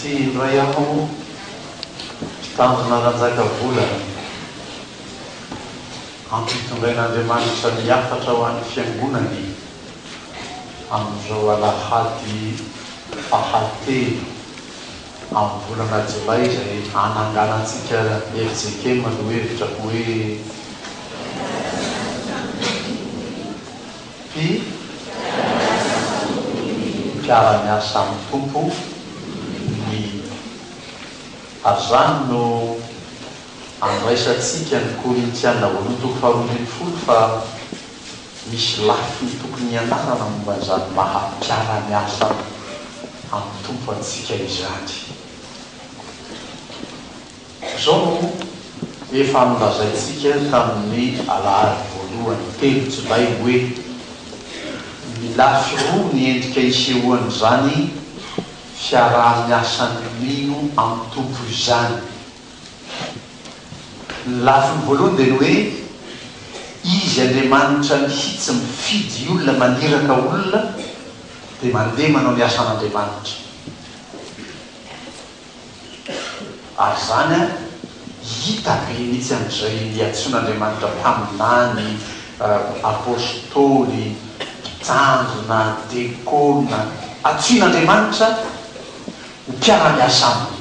Ty indray aho mpitandrina ranjaka volana ampitondrain'Andriamanitra miafatra ho an'ny fiangonany amin'izao alahady fahatelo amin'ny volana Jolay izay ananganantsika FJK no hevitra hoe mpiara-miasa amin'ny tompo ny azany no andraisantsika ny Korintiana voalohany toko faharoa fa misy lafiny tokony ianarana momba izany maha-piara-miasa amin'ny tompo antsika izany. Izao efa nolazaintsika tamin'ny alahady voalohany 3 Jolay hoe mila firoa ny endrika isehoany izany fiaraha-miasan'ny mino amin'ny tompo izany. Ny lafiny voalohany dia ny hoe izy Andriamanitra mihitsy mifidy olona maniraka olona dia mandeha manao ny asan'Andriamanitra. Ary zany hita be mihitsy amin'izay niantsoan'Andriamanitra mpaminany, apôstôly, mpitandrina, dekôna, antsoin'Andriamanitra ho mpiara-miasa aminy.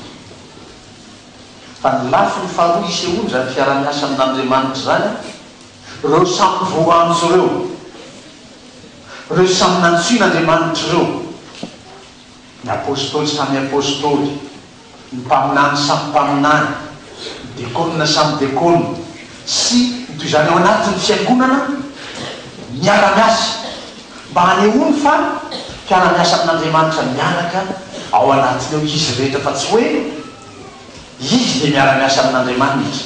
Fa ny lafiny faharoa isehoany zany fiara-miasa amin'Andriamanitra zany, ireo samy voantso ireo samy nantsoin'Andriamanitra ireo, ny apôstôly samy apôstôly, ny mpaminany samy mpaminany, ny dekôna samy dekôna, sy toy izany ao anatin'ny fiangonana miara-miasa mba hanehoany fa mpiara-miasa amin'Andriamanitra miaraka ao anatiny eo izy rehetra, fa tsy hoe izy dia miara-miasa amin'Andriamanitra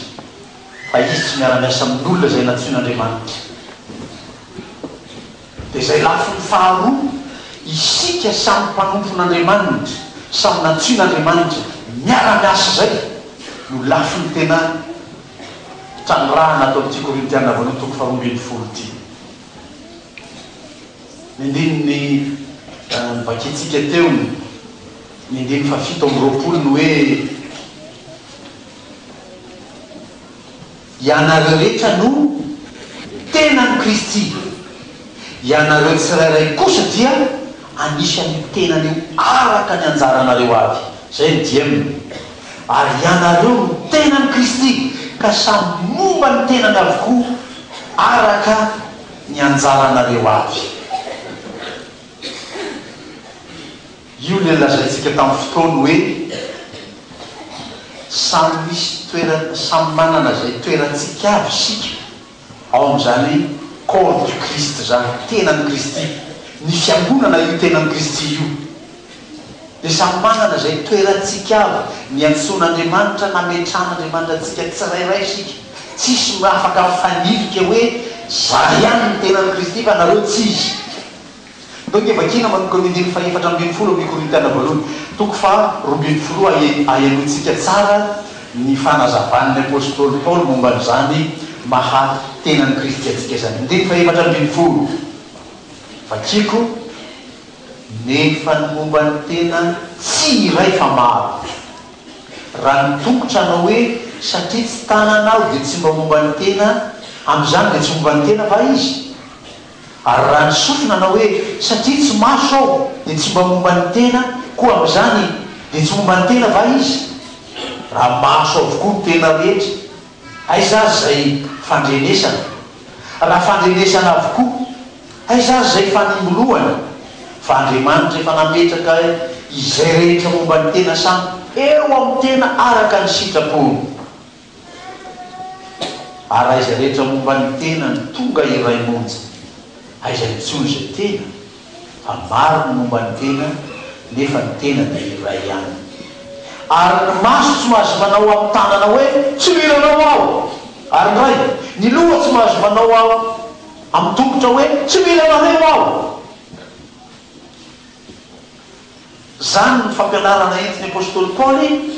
fa izy tsy miara-miasa amin'olona izay nantsoin'Andriamanitra. dia izay lafiny faharoa isika samy mpanompon'Andriamanitra samy nantsoin'Andriamanitra miara-miasa zay no lafiny tena tranyrahana atao amin'ity Korintiana voalohany toko faharoa ty. Nindiny nivakitsika teo nindiny fa 7 amby 20 ny hoe ianareo rehetra no tenany Kristy, ianareo tsirairay kosa dia anisan'ny tenany araka ny anjaranareo avy, zay ny diaminy. Ary ianareo no tenany Kristy ka samy momba ny tenany avokoa araka ny anjaranareo avy. Io le lazaintsika tamin'ny fotoany hoe samy misy toerana, samy manana zay toerantsika avy sika ao amin'izany corps du Christ zany, tenany Kristy, ny fiangonana io tenany Kristy io. Dia samy manana zay toerantsika avy niantsoan'Andriamanitra, nametran'Andriamanitra antsika tsirairay sika, tsisy afaka mifanivika hoe zah ihany ny tenany Kristy fa nareo tsisy. Donc vakina manomboka ny 420 Korintiana voalohany toko fa 20 ahialoantsika tsara ny fanazavan'ny apôstôly Paul momba n'izany maha tenany Kristy antsika izany. 420 vakiko nefa ny momba ny tena tsy iray fa maro. Raha nitongotra anao hoe satria tsy tananao dia tsy mba momba ny tena, amin'izany dia tsy momba ny tena fa izy. Ary raha nisofina anao hoe satria tsy maso ao dia tsy mba momba ny tena, koa amin'izany dia tsy momba ny tena va izy. Raha maso avokoa ny tena rehetra, aiza zay fandrenesana? Raha fandrenesana avokoa, aiza zay fanimoloana? Fa Andriamanitra efa nametraka izay rehetra momba ny tena samy eo amin'ny tena araka ny sitrapony. Ary aiza rehetra momba ny tena ny tonga iray monja, aiza nitsony zay tena, fa maro ny momba ny tena nefa ny tena dia iray ihany. Ary ny maso tsy mahazo manao amin'ny tanana hoe tsy miranao aho, ary ny ray ny loha tsy mahazo manao aho amin'ny tongotra hoe tsy miranareo aho. Zany ny fampianarana entiny apôstôly Paoly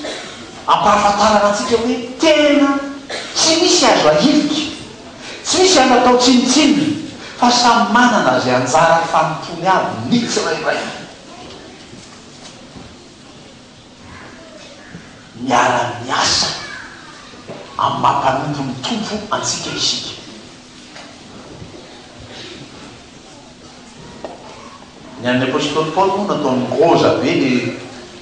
ampahafantarana antsika hoe tena tsy misy azo ahiliky, tsy misy anatao tsinitsiny, fa samy manana zay anjara fanompony avy ny tsirairay. miara-miasa amin'ny mampanompo ny tompo antsika isika. Ny an'ny apôstôly Paoly moa nataony goza be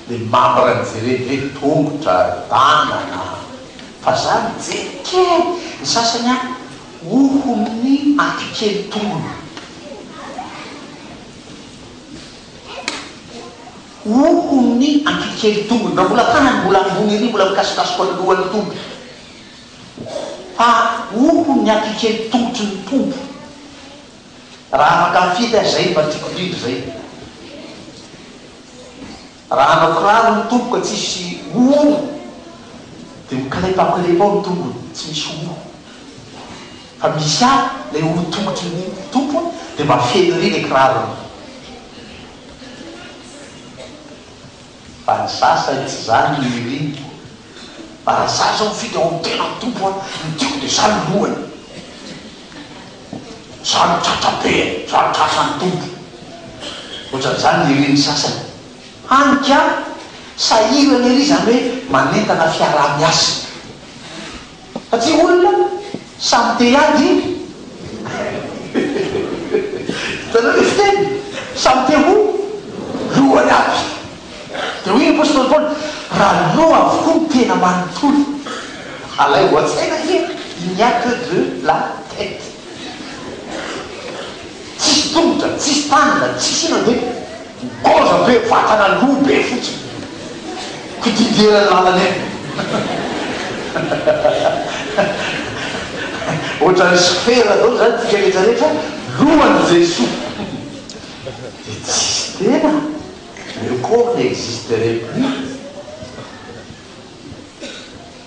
le membre nyjereny hoe tongotra, tanana, fa zany jery kely ny sasany a ohony akikely tongony, ohony akikely tongony, raha mbola tanany mbola ambony ery mbola mikasikasiko alohan'ny tombo, fa ohony akikely tongotry ny tombo. Raha makafita zay mba tiako indrindra zay, raha anao kiraro ny tombo ka tsisy oho dia mikalepakolepao ny tombony, tsy misy oho, fa misy ahy lay oho tongotry ny tompo dia mba fely ry le kirarony. Fa ny sasa tsy zany ny riny, fa raha sasa ao mifity ao tena ny tompo ny tiako dia zany lohany, zany tratrabe, zany tratrany tompo. Ohatran'izany ny riny sasany hanika sahirana ery zany hoe manentana fiaraha-miasa, satria olona samy te ady hitanao le fiteny samy te ho lohany aby. Dia hoe apôstôly Paoly raha loha avokoa ny tena manontolo alay ho an-tsaina ie, il n'y a que de la tête, tsisy tongotra, tsisy tanana, tsisy ina dia goza be, vatana loha be fotsiny, kodidiera lalana eny ohatran'ny sofera zao zany tika rehetrarehetra lohany Jesosy, dia tsisy tena le corps n'existerait plus.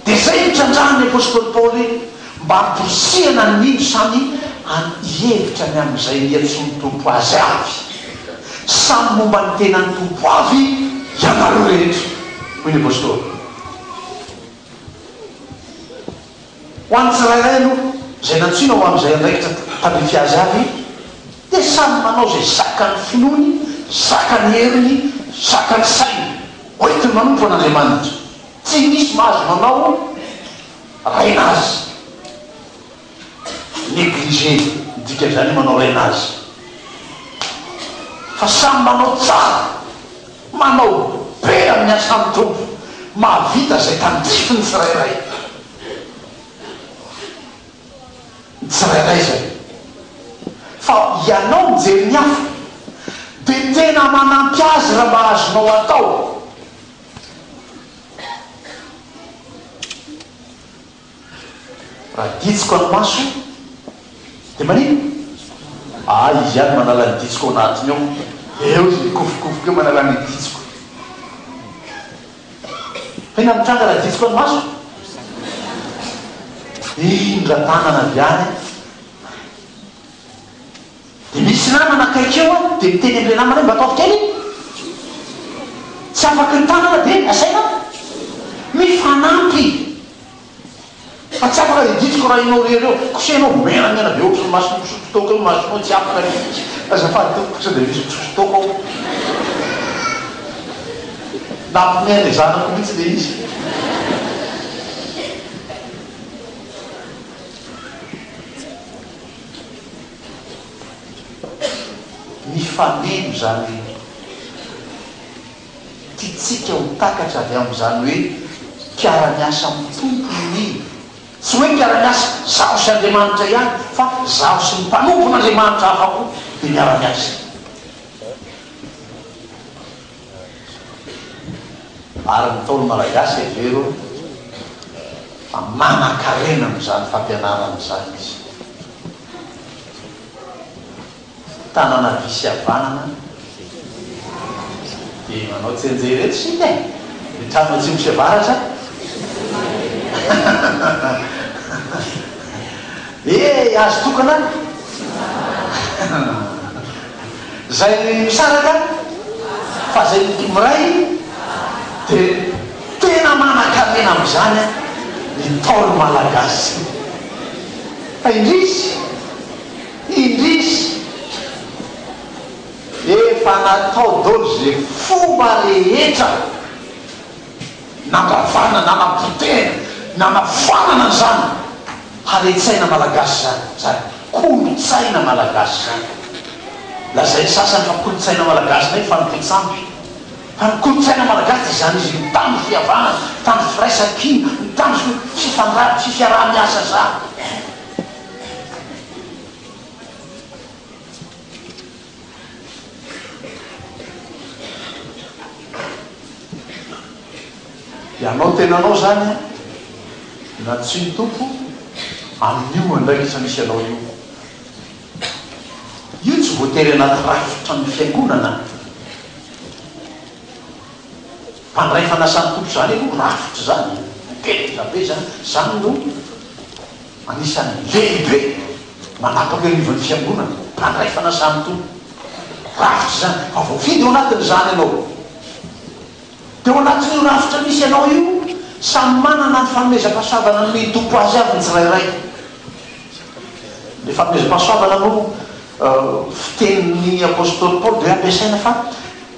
Dia zay mitrandrahany apôstôly Paoly mba hamposihana n'ino samy hihevitra ny amin'izay niantsony tompo azy avy, samy momba ny tenany tompo avy ianareo rehetra. Hoy ny apôstôly ho an'ny tsirairay aloha zay nantsina ho amin'izay andraikitra tandrify azy avy dia samy manao zay zakany finoany, zakany heriny, zakany sainy hoentiny manompo an'Andriamanitra, tsy misy mahazo manao raina azy négligé, dika zany manao raina azy, fa samy manao tsara, manao be amin'ny asa amin'ny tompo, mahavita zay tandrify ny tsirairay, ny tsirairay zay. Fa ianao mijery ny hafa dia tena manampy azy raha mahazonao atao. Raha ditsiko any maso dia manino? Izy ihany manala ny ditsiko ao anatiny ao, eo izy mikofikofoka eo manala ny ditsiko. Fa ina mitranga raha ditsiko any maso? Indra tanana avy any dia misy namana akaiky eo a dia miteny amin'ilay namana mba ataovy kely, tsy afaky ny tanana dia asaina mifanampy, fa tsy afaka iditsiko raha inao rery eo kosenao menamena be ohatrany masonao misototoko eo, masonao tsy afaka rifitsy azafady toko kosa dia misy misototoko ao nampimena le zanako mihitsy dia izy. Mifaneno zany tiatsika ho takatra avy amin'izany hoe mpiara-miasa amin'ny tompony, tsy hoe mpiara-miasa zaho sy Andriamanitra ihany, fa zaho sy ny mpanompon'Andriamanitra hafa koa dia miara-miasa. Ary ny taolo malagasy evero fa manan-karena amin'izany fampianarana izany izy. Tanana visy havanana dia manao tsenjey reto sika e, dia trano atsimo sy avaratra azo tokana zay misaraka fa zay miray dia tena manan-karena amin'izany ny taolo malagasy. Fa indrisy efa natao dolo zay fomba rehetra nambavana na nampotena na nafanana zany haretsaina malagasy zany kolotsaina malagasy zany lazay sasany fa kolotsaina malagasy nay fanompotsamby fa ny kolotsaina malagasy zany izy mitamy fiavana tamy firaisakina mitamy fifiaraha-miasa zany ianao tenanao zany na tsy ny tompo amin'io andraiky sa misy anao io tsy voatery anaty rafitra ny fiangonana mpandray fanasany tompo zany aloha rafitra zany ketra be zany zany no anisany lehibe manapaka anivon'ny fiangonana mpandray fanasany tompo rafitra zany fa voafidy ao anatiny zany anao teo anatin'io rafitra misy anao io samy manana ny fanomezam-pahasoavana ny tompo azy avy ny tsirairay le fanomezam-pahasoavana no fitenin'ny apôstôly Paoly de ampiasaina fa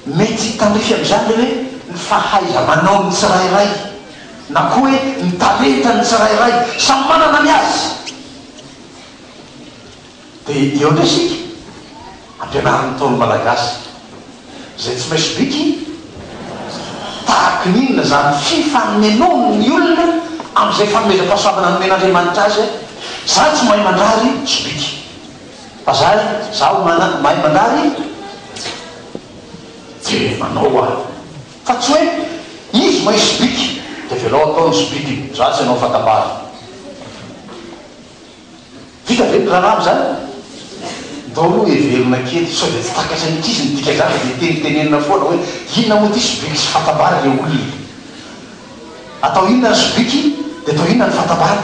mety tandrify am'izany le hoe ny fahaiza manao ny tsirairay na koa hoe ny talenta ny tsirairay samy manana ny azy de eo ndray sika ampianarin'ny taolo malagasy zay tsy maintsy biky tahaka n'inona zany fifaminenony ny olona am'izay fanomezam-pahasoavana nomen'Andriamanitra azy za tsy mahay mandrary sobiky fa zaho mahay mandrary de manao aho fa tsy hoe izy mahay sobiky de velao ataony sobiky za tsy anao fatambary vita ve ny raharaha am'zany ndao aloha everona kely sao de tsy takatry an'kizy ny dika zany de tenitenenina foana hoe inona moa ty sobiky sy fatambary le olona atao inona ny sobiky de atao inona ny fatambary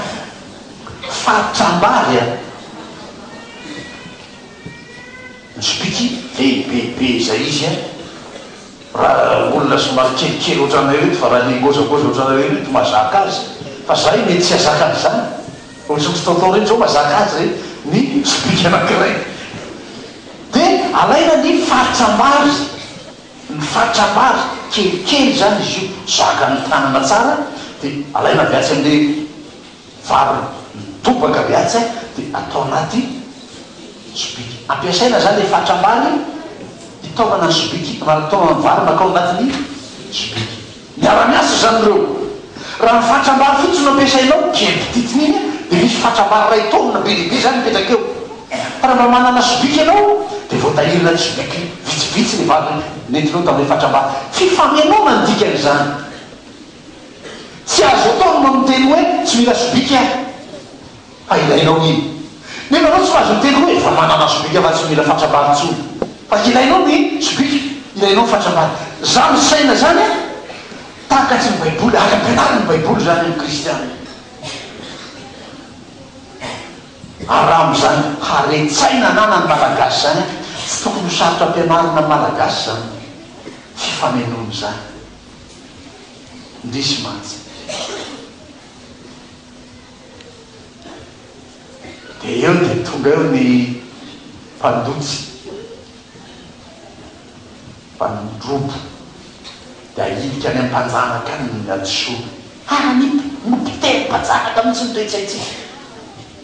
fatambary a ny sobiky bebe zay izy a raha olona somary kelikely ohatranay reto fa raha nigozagoza ohatranay reto mazaka azy fa zay mety tsy azaka azy zany ohatrany tsy taotao reto zao mazaka azy ny sobiky anakiray de alaina ny fatrambary ny fatrambary kelikely zany izy io zaka ny tanana tsara de alaina viatsy am'le vary mitobaka viatsy de atao anaty sobiky ampiasaina zany le fatrambary hitaovana ny sobiky hitaovana ny vary nakao anatin'ny sobiky miara-miasa zany reo raha ny fatrambary fotsiny no ampiasainao kelypititiny iny de misy fatrambary ray taonina be lehibe zany mipetraka eo fa raha mba manana sobiky ianao de voatahirina ny sobiky vitsivitsy ny vary nentinao tam'le fatrambary fifamenona ny dikany zany tsy azo atao no miteny hoe tsy mila sobiky ahy fa ilainao iny nefa anao tsy mahazo miteny hoe fa manana sobiky fa tsy mila fatrambary tsony fa ilainao ny sobiky ilainao ny fatrambary za misaina zany takatsy ny baiboly akampianariny baiboly zany ny kristiany araha am'zany haretsaina nana ny malagasy zany tsy tokony ho sarotra ampianarina malagasy zany fifamenony zany ndrisy mantsy de eo de tonga eo ny mpandotsy mpandrobo de ahidika any ampanjanaka any ny adysoa nipiteny mpanjanaka mitsy nitoetsaitsika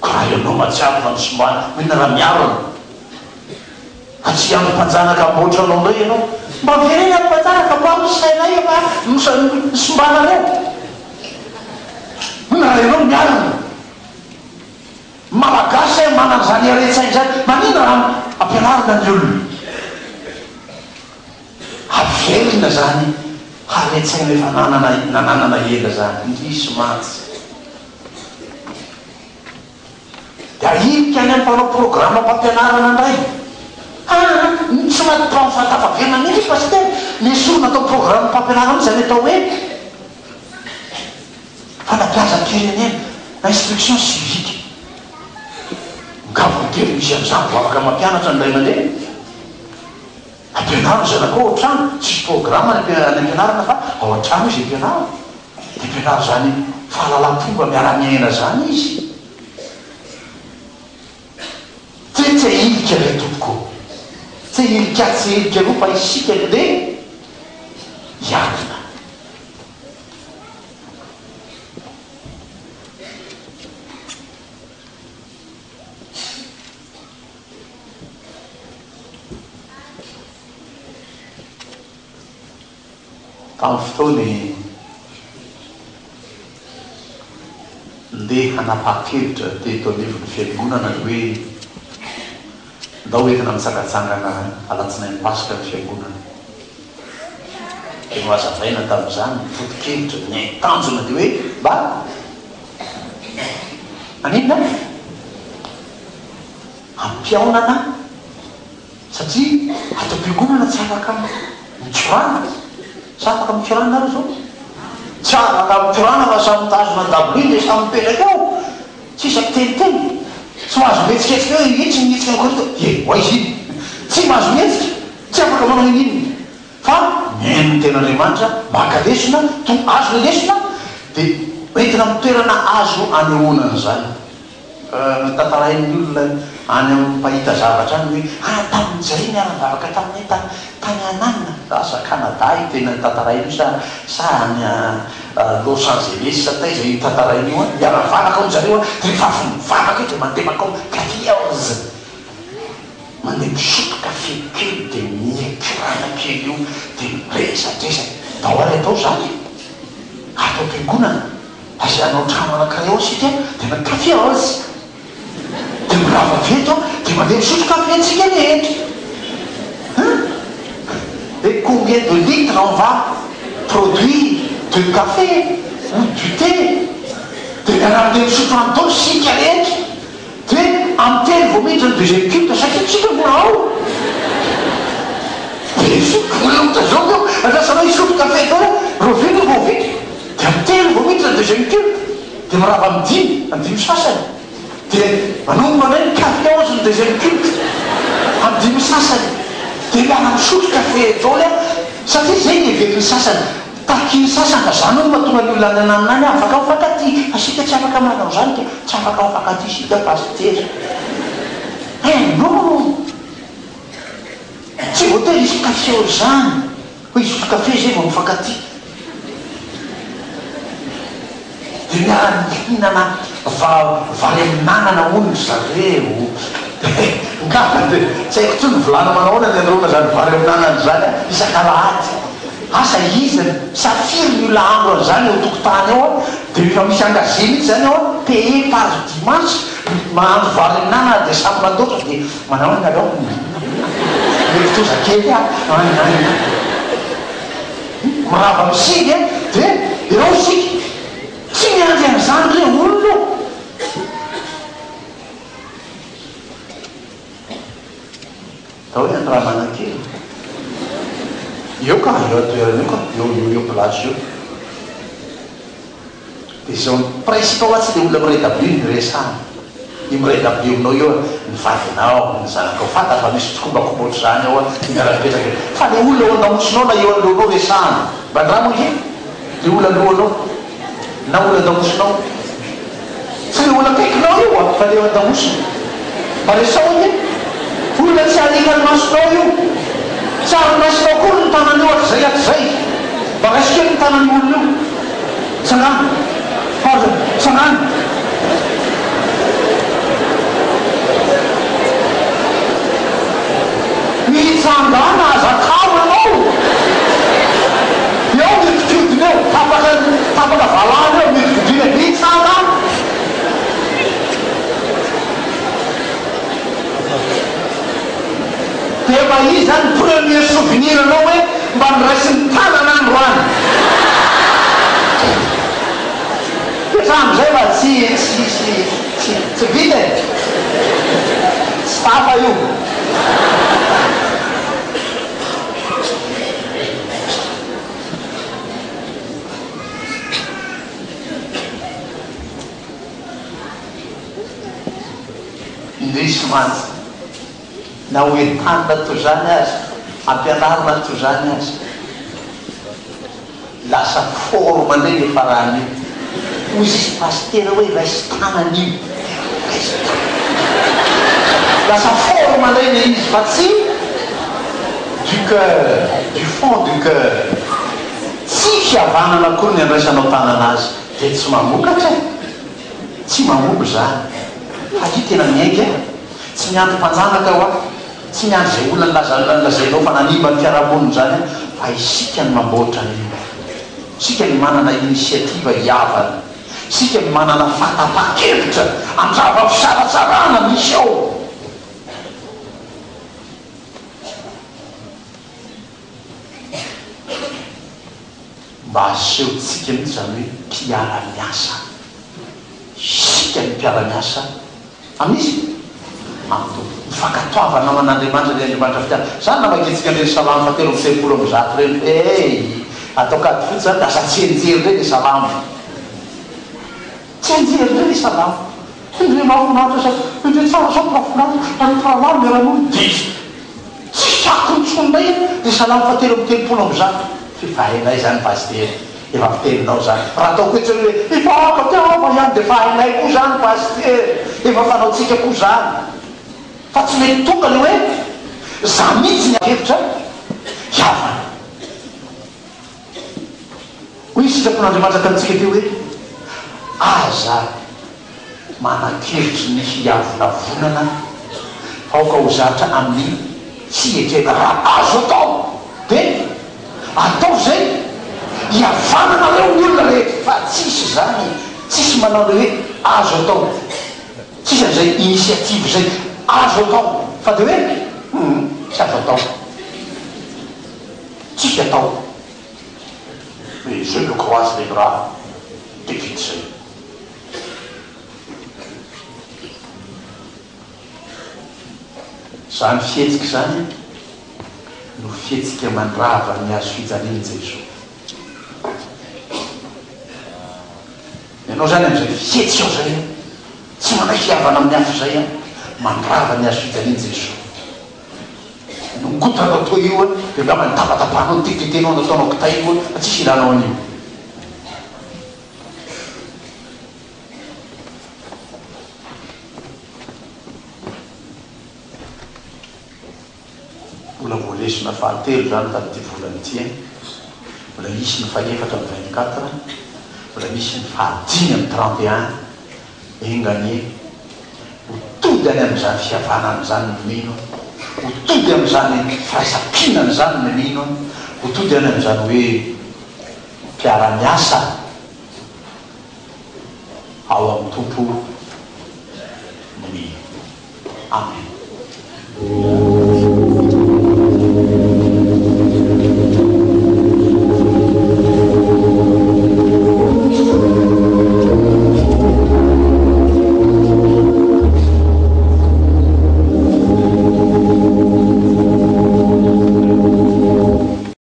raha ianao matsiaro fa nisombana mihina raha miarona atsy andro mpanjanaka amboatra anao ndray ianao mba vereny am mpanjanaka mba misainay fa nisombana anao mihina raha ianao miarona malagasy manana zany aretsainy zany manina raha ampianarina ny olona averina zany haretsaina efa nananana ela zany ndrisy mantsy de ahirika any ampanao programma mpampianarana ndray tsy natao fatafaverina mihitsy fa tsy te nesorona atao programme mpampianarana zany atao hoe fanabeazam-pirenena na instruction civique ngavokely misy am'zany vo afaka mampianatra ndray mandeha ampianarana zanako ao an-trano tsisy programme ny ampianarana fa ao an-trano izy ampianarana de ampianara zany fahalalam-pomba miara-miaina zany izy tsy hilika le tompoko tsy hilika tsy hilika aloha fa isika le iarina tamin'ny fotoany ndeha hanapa-kevitra teto anivon'ny fiangonana ny hoe ndao entina mitsangatsangana alatsinainy pasika ny fiangonana teno azavaina tamin'izany foto-kevitra ny tanjona de hoe mba aninona ampiaonana satria ato-piangonana tsy afaka mikorana tsy afaka mikorana aro zao tsy afaka mikorana fa samy mitazona dabli le samy mipetraka ao tsisy amiteniteny tsy mahazo mietsiketsika eo itsy mietsika ny korito oa izy iny tsy mahazo mietsika tsy afaka manao ininy fa miaino ny ten'andriamanitra maka lesona to azo le lesona dia entina mitoerana azo anehoanana zany tantarain'ny olona any amin'ny mpahita zavatra any hoe tamin'izay ny ara-bavaka taminay tany ananina asa Canada i tena tantarainy io sa any Los Angeles sa taiza i tantarainy io miara-vanaka ao zareo rehefa avy mivavaka io dia mandeha makao café mandeha misotro kafe kely dia miekirana kely io dia miresadresa dao ary atao zany atao am-piangonana azy anao trano anankiray ao sika dia na kafe ao azy dia mirava veto dia mandeha misotro kafe antsika rehetra et combien de litres on va produire de café ou du thé dia miara mandeha misotro an'tao sika rehetra dia amin'ny telo vao miditra ny deuxième culte satria tsika vola ao olota zao eo andrasanao isotro kafe tao rovino vao vita dia amin'ny telo vao miditra ny deuxième culte dia mirava am'dimy sasany dia manomana ny kafe ao azy ny deuxième culte am'dimy sasany dia miara misotro kafe tao le satria zay ny everiny sasany takiny sasany ka zany no mahatonga ny olona any aminany afaka afaky asika tsy afaka manao zany dia tsy afaka afaky sika pastery non tsy voatery isy kafe ao zany hoe isotro kafe zay vao mifankaty dia miara mihinana vary amin'anana onony zareo ngapa dia tsy haiko tsy ny volana manahoana ny androna zany vary amin'anana zany isan-kalahady asa izany safiry ny olona andro an'izany eo tokotany ao dia efa misy angazeny itsy zany ao paye par dimanche mahandro vary amin'anana dia samy mandoatra dia manao ny alao mevitoza kely mirava misidy dia ireo sika tsy miandry am'izany re olona tao hoe any raha manan-kely eo ka eo atoerana io ka eo place io dia zao principe ao tsy dia olona miredabli ny resana i miredabli aminao eo ny vadinao ny zanakao fata fa misy tokombakomotra zany ao miara-petraka fa le olona eo andamosinao na eo anlohanao resana mba ndramo ke le olona alohanao na olona andamosinao tsy le olona kaikinao io fa le eo andamosina mba resao iny olona tsy alikany masonao io tsy ary masinao kory ny tanany io atzay mba rasikely ny tanany olona io tsangano tsangano mitsangana azakao anao eo mifikodiny eo tapaka valany eo mifikodiny mitsangana dia mba izy zany premier souvenir anao hoe mba niraisiny tanana androany dia sa am'izay mba tsy vita tsy tafa io indrisy mantsy na oentanina to zany azy ampianarina to zany azy lasa forme ndray le farany io hozy isy pastera hoe raisy tanany io lasa forme ndray le izy fa tsy du cœur du fond du cœur tsy fiavanana akory ny andraisanao tanana azy dia tsy mamokatra tsy mamoky zany fa io tena miainga tsy miandry mpanjanaka ao tsy miandry zay olona nlazainao fa nanimba ny fiarahamoniny zany fa isika ny mamboatra ny sika ny manana inisiativa hiavana, sika ny manana fatapa-kevitra andrava-fisaratsarana misy ao. Mba asehontsika mihitsy zany hoe mpiara-miasa, sika ny mpiara-miasa amizy mifankatoavana aman'Andriamanitra ny Andriamanitra fitiana. Zany namakitsika reny salamo fatelo amby telopolo amby zato reny atao kady fotsy zany lasa tsenjery reny salamo, tsenjery reny salamo. Indre mahafinaritra sa indre tsara sao mahafinaritra any fahalamy miaran'olo diso tsy sakontsondray ny salamo fatelo amby telopolo amby zato. Fifahainay zany paster, efa fiteninao zany. Raha ataoko hoe hoe ifakatiava ihany dia fahainay koa zany paster, efa fanaotsika koa zany. Fa tsy mety tonga le hoe za mihitsy ny hevitra hiavana. Hoy sitrapon'Andriamanitra tamintsika teo hoe aza manan-kevitry ny hiavona vonana faoka ho zatra amin'ny tsy etrena raha azo atao dia atao zay hiavanana reo ny olona rehetra. Fa tsisy zany, tsisy manao le hoe azo atao, tsisy an'izay inisiative zay azo atao, fa dia hoe tsy azo atao, tsisy atao. Mais je me croise les bras des vite zay. Zany fihetsika zany no fihetsika mandrava ny azo fijaliany Jesoa. Ianao zany am'izay fihetsika ao zay tsy manay fiavana amin'ny afo zay mandrava ny azo fijaliany Jesoa. Nongotanao toa io dia nga manitapatapahanao nytetitenao nataonao kitay io fa tsisy ilanao an'io. Mbola voalesina fahatelo zany tamin'ity volany ity, mbola misy ny faefatra amin'ny 24, mbola misy ny fahadimy amin'ny 31. Engany ho tody any amin'izany fihavanany zany ny mino, ho tody amin'izany firaisam-pinany zany ny mino, ho tody any amin'izany hoe mpiara-miasa ao amin'ny tompo ny mino. Amen.